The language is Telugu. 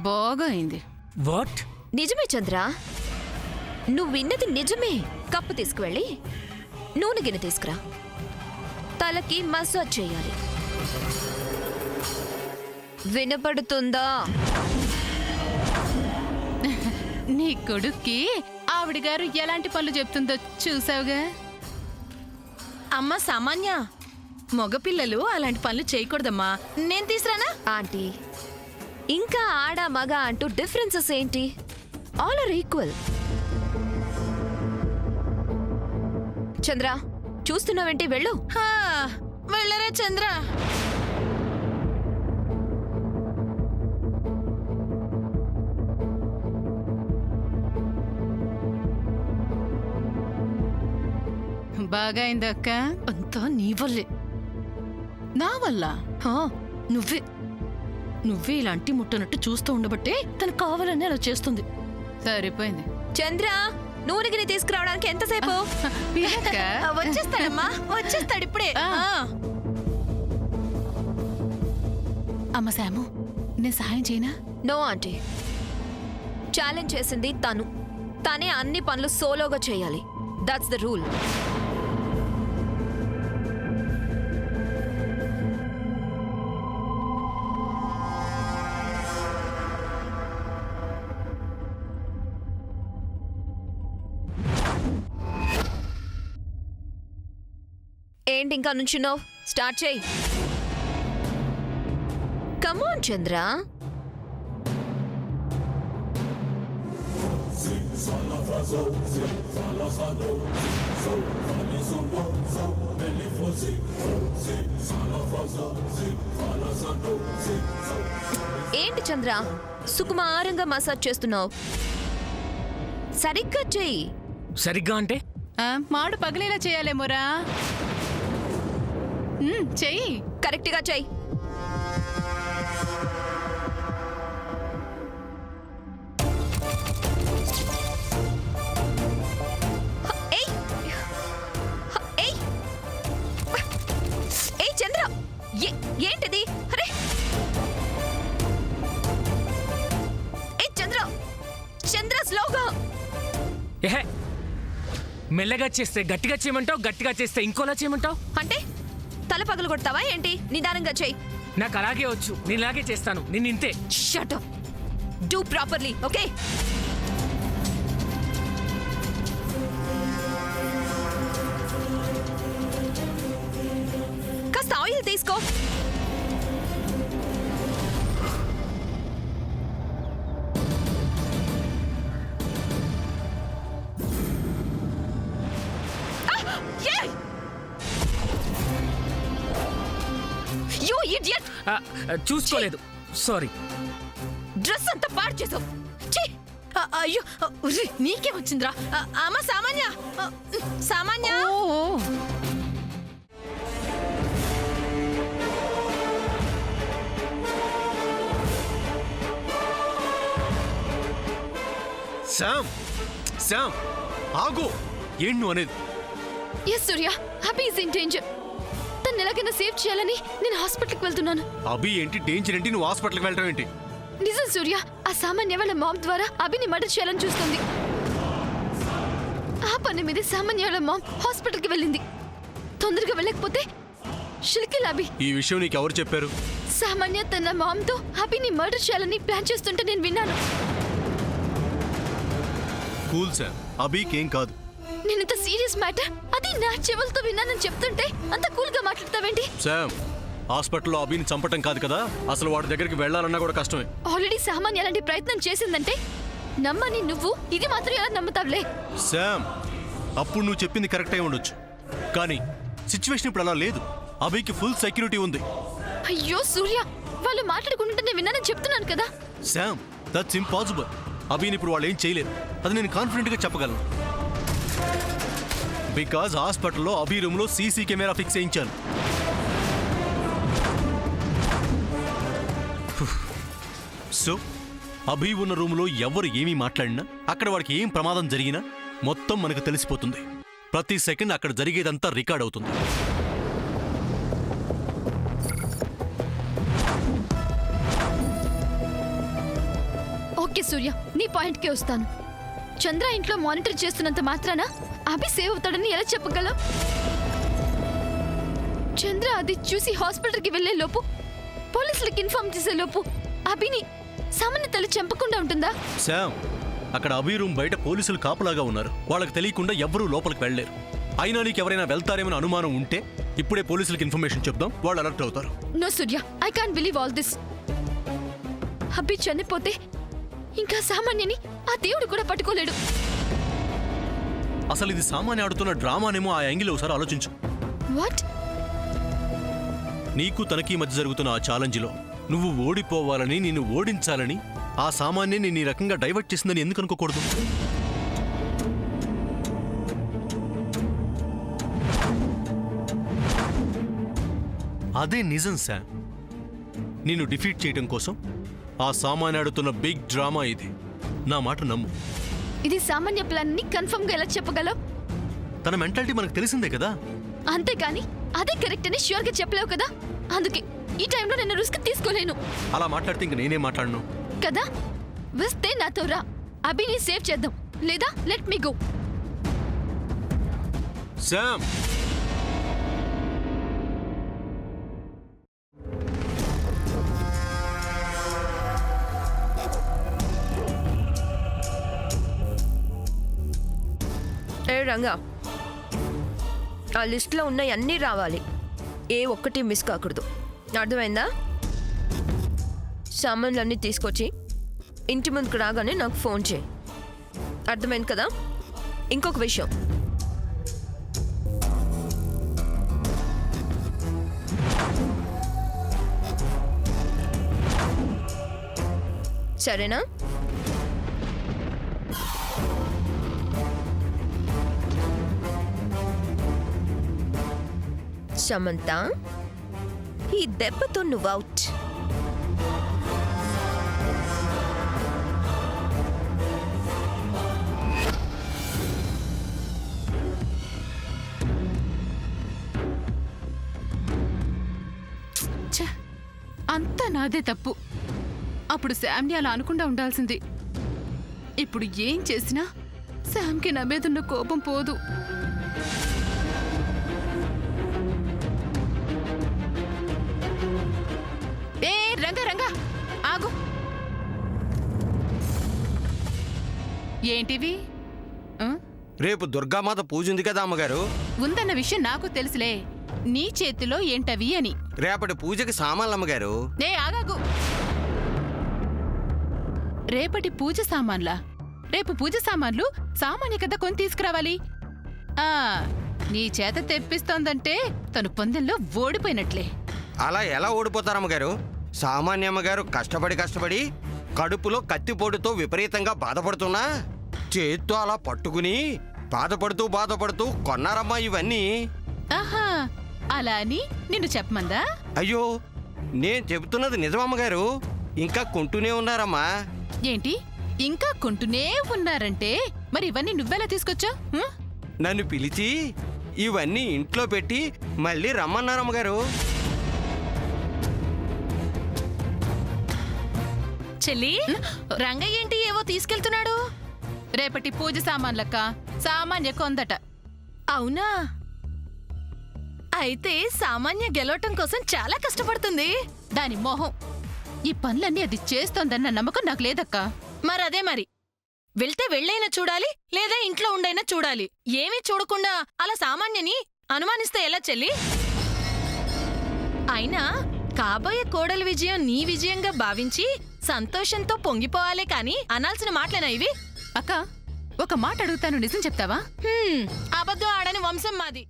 బాగా అయింది. వాట్? నిజమే చంద్ర, నువ్వు విన్నది నిజమే. కప్పు తీసుకువెళ్ళి నూనె గిన్నె తీసుకురా, తలకి మసాజ్ చేయాలి. వినపడుతుందా? నీ కొడుక్కి ఆవిడ గారు ఎలాంటి పనులు చెప్తుందో చూసావుగా. అమ్మ సామాన్య, మగపిల్లలు అలాంటి పనులు చేయకూడదమ్మా. నేను తీసురానా? ఆంటీ, ఇంకా ఆడ మగ అంటూ డిఫరెన్సెస్ ఏంటి? All are equal. చంద్ర, చూస్తున్నావేంటి? వెళ్ళు. వెళ్ళరా చంద్ర. బాగా అయింది అక్క. అంతా నీ వల్లే. నా వల్ల? నువ్వే ఇలా అంటి ముట్టనట్టు చూస్తూ ఉండబట్టే తను కావాలని అలా చేస్తుంది. సరిపోయింది. చంద్ర, నూనె గిన్నె తీసుకురావడానికి ఎంతసేపు? వచ్చేస్తాడమ్మా, వచ్చేస్తాడు ఇప్పుడే. అమ్మ శాము, నేను సహాయం చేయనా? నో ఆంటీ, ఛాలెంజ్ చేసింది తను. తనే అన్ని పనులు సోలోగా చేయాలి. That's the rule. ఏంటి ఇంకా నుంచున్నావు? స్టార్ట్ చేయి. కమాన్ చంద్ర. ఏంటి చంద్ర, సుకుమారంగా మసాజ్ చేస్తున్నావు? సరిగ్గా చెయ్యి. సరిగ్గా అంటే? మాడు పగిలేలా చేయాలేమోరా. చెయ్యి. కరెక్ట్గా చెయ్యి. చంద్ర, ఏంటిది? అరే చంద్ర, చంద్ర స్లోగా. ఏహే, మెల్లగా చేస్తే గట్టిగా చేయమంటావు, గట్టిగా చేస్తే ఇంకోలా చేయమంటావు. అంటే తల పగలు కొడతావా ఏంటి? నిదానంగా చెయ్యి. నాకు అలాగే వచ్చు, నేను ఇలాగే చేస్తాను. నేను ఇంతే. Shut up. Do properly, okay? కాస్త ఆయిల్ తీసుకో. చూసుకోలేదు, సారీ. డ్రెస్ అంతా పాడు చేసావు. అయ్యో, నీకే వచ్చిందిరా. అమ్మ సామాన్య, సామాన్య. శామ్, శామ్ ఆగు. ఏంటి నువ్వు అనేది? Yes Surya, Abhi is in danger. తను ఎలాగైనా సేవ్ చేయాలని నేను హాస్పిటల్కి వెళ్తున్నాను. అభి ఏంటి డేంజర్ ఏంటి? నువ్వు హాస్పిటల్కి వెళ్ళడం ఏంటి? నిజం సూర్య, ఆ సామాన్య వాళ్ళ మామ్ ద్వారా అభిని మర్డర్ చేయాలని చూస్తుంది. ఆ పని మీద సామాన్య వాళ్ళ మామ్ హాస్పిటల్కి వెళ్ళింది. తొందరగా వెళ్ళకపోతే షిల్కిల్ అభి. ఈ విషయం నీకు ఎవరు చెప్పారు? సామాన్య తన మామ్తో అభిని మర్డర్ చేయాలని ప్లాన్ చేస్తుంటే నేను విన్నాను. కూల్ శామ్, అభికేం కాదు. నేను ఇంత సీరియస్ మ్యాటర్ అది నా చెవులతో విన్నానని చెప్తుంటే అంత కూల్ గా మాట్లాడతావేంటి? శామ్, హాస్పిటల్లో అభిని చంపటం కాదు కదా, అసలు వాడి దగ్గరికి వెళ్ళాలన్నా కూడా కష్టమే. ఆల్రెడీ సామాన్య అలాంటి ప్రయత్నం చేసిందంటే నమ్మని నువ్వు ఇది మాత్రం ఎలా నమ్ముతావులే? శామ్, అప్పుడు నువ్వు చెప్పింది కరెక్ట్ అయి ఉండొచ్చు, కానీ సిచ్యువేషన్ ఇప్పుడు అలా లేదు. అభికి ఫుల్ సెక్యూరిటీ ఉంది. అయ్యో సూర్య, వాళ్ళు మాట్లాడుకుంటుంటే నేను విన్నానని చెప్తున్నాను కదా. Sam, that's impossible. అభిని ఇప్పుడు వాళ్ళు ఏం చేయలేరు, అది నేను కాన్ఫిడెంట్గా చెప్పగలను. బికాజ్ హాస్పిటల్లో అభి రూమ్లో సీసీ కెమెరా ఫిక్స్ చేయించాను. సో అభి ఉన్న రూమ్లో ఎవరు ఏమీ మాట్లాడినా, అక్కడ వాడికి ఏం ప్రమాదం జరిగినా మొత్తం మనకు తెలిసిపోతుంది. ప్రతి సెకండ్ అక్కడ జరిగేదంతా రికార్డ్ అవుతుంది. ఓకే సూర్య, నీ పాయింట్కే వస్తాను. చంద్ర ఇంట్లో మానిటర్ చేస్తున్నంత మాత్రాన అభి సేవ్ అవుతాడని ఎలా చెప్పగలవు? చంద్ర అది చూసి హాస్పిటల్కి వెళ్లే లోపు, పోలీసులకు ఇన్ఫార్మ్ చేసే లోపు అభిని సామాన్య తల్లి చంపకుండా ఉంటుందా? శామ్, అక్కడ అభి రూమ్ బయట పోలీసులు కాపలాగా ఉన్నారు. వాళ్ళకి తెలియకుండా ఎవ్వరూ లోపలికి వెళ్ళలేరు. అయినా నీకు ఎవరైనా వెళ్తారేమని అనుమానం ఉంటే ఇప్పుడే పోలీసులకు ఇన్ఫర్మేషన్ చెప్దాం, వాళ్ళు అలర్ట్ అవుతారు. No Surya, I can't believe all this. Abhi చనిపోతే ఇంకా సామాన్యని ఆ దేవుడు కూడా పట్టుకోలేడు. అసలు ఇది సామాన్య ఆడుతున్న డ్రామానేమో, ఆ యాంగిల్ ఒకసారి ఆలోచించు. వాట్? నీకు తనకి మధ్య జరుగుతున్న ఆ ఛాలెంజ్లో నువ్వు ఓడిపోవాలని, నిన్ను ఓడించాలని ఆ సామాన్య నేను ఈ రకంగా డైవర్ట్ చేసిందని ఎందుకు అనుకోకూడదు? అదే నిజం శామ్. నిన్ను డిఫీట్ చేయడం కోసం ఆ సామాన్య ఆడుతున్న బిగ్ డ్రామా ఇది. నా మాట నమ్ము. ఇది సామాన్య ప్లాన్ ని కన్ఫర్మ్ గా ఎలా చెప్పగలవు? తన మెంటాలిటీ మనకు తెలిసిందే కదా. అంతేకాని అదే కరెక్ట్ అని ష్యూర్ గా చెప్పలేవు కదా. అందుకే ఈ టైంలో నేను రిస్క్ తీసుకోలేను అలా మాట్లాడితే ఇంక నేనే మాట్లాడను కదా. వస్తే నాతో రా, అభిని సేవ్ చేద్దాం. లేదా లెట్ మీ గో. శామ్. ఏ రంగా, ఆ లిస్ట్లో ఉన్నాయి అన్నీ రావాలి, ఏ ఒక్కటి మిస్ కాకూడదు. అర్థమైందా? సామాన్లన్నీ తీసుకొచ్చి ఇంటి ముందుకు రాగానే నాకు ఫోన్ చేయి. అర్థమైంది కదా? ఇంకొక విషయం, సరేనా? సమంత, ఈ దెబ్బతో నువ్వు అవుట్. ఛ! అంతా నాదే తప్పు. అప్పుడు శామ్ని అలా అనుకుండా ఉండాల్సింది. ఇప్పుడు ఏం చేసినా శామ్కి నా మీద ఉన్న కోపం పోదు. ఏ రంగా రంగా ఆగు. ఏంటివి? ఆ? రేపు దుర్గామాత పూజ ఉంది కదా అమ్మగారు. ఉందన్న విషయం నాకు తెలుసులే. నీ చేతిలో ఏంటవి అని. రేపటి పూజకి సామాన్లు అమ్మగారు. నే ఆగాగు. రేపటి పూజ సామాన్లా? రేపు పూజ సామాన్లు సామాన్య కదా కొని తీసుకురావాలి. ఆ నీ చేత తెప్పిస్తోందంటే తను పందెంలో ఓడిపోయినట్లే. అలా ఎలా ఓడిపోతారమ్మగారు? సామాన్య అమ్మగారు కష్టపడి కడుపులో కత్తిపోటుతో విపరీతంగా బాధపడుతున్నా చేత్తో అలా పట్టుకుని బాధపడుతూ కొన్నారమ్మా ఇవన్నీ. ఆహా, అలా అని నిన్ను చెప్పమందా? అయ్యో, నేను చెబుతున్నది నిజమమ్మగారు. ఇంకా కొంటూనే ఉన్నారమ్మా. ఏంటి ఇంకా కొంటూనే ఉన్నారంటే మరి ఇవన్నీ నువ్వెలా తీసుకొచ్చావు? నన్ను పిలిచి ఇవన్నీ ఇంట్లో పెట్టి మళ్ళీ రమ్మన్నారమ్మగారు. చెల్లి, రంగయ్య ఏంటి ఏవో తీసుకెళ్తున్నాడు? రేపటి పూజ సామాన్లక్క సామాన్య కొందట. అవునా? అయితే సామాన్య గెలవటం కోసం చాలా కష్టపడుతుంది. దాని మొహం. ఈ పనులన్నీ అది చేస్తోందన్న నమ్మకం నాకు లేదక్కా. మరదే మరి. వెళ్తే వెళ్ళైనా చూడాలి, లేదా ఇంట్లో ఉండైనా చూడాలి. ఏమీ చూడకుండా అలా సామాన్యని అనుమానిస్తే ఎలా చెల్లి? అయినా కాబోయే కోడలి విజయం నీ విజయంగా భావించి సంతోషంతో పొంగిపోవాలే కాని అనాల్సిన మాటలేనా ఇవి? అక్క, ఒక మాట అడుగుతాను, నిజం చెప్తావా? అబద్ధం ఆడని వంశం మాది.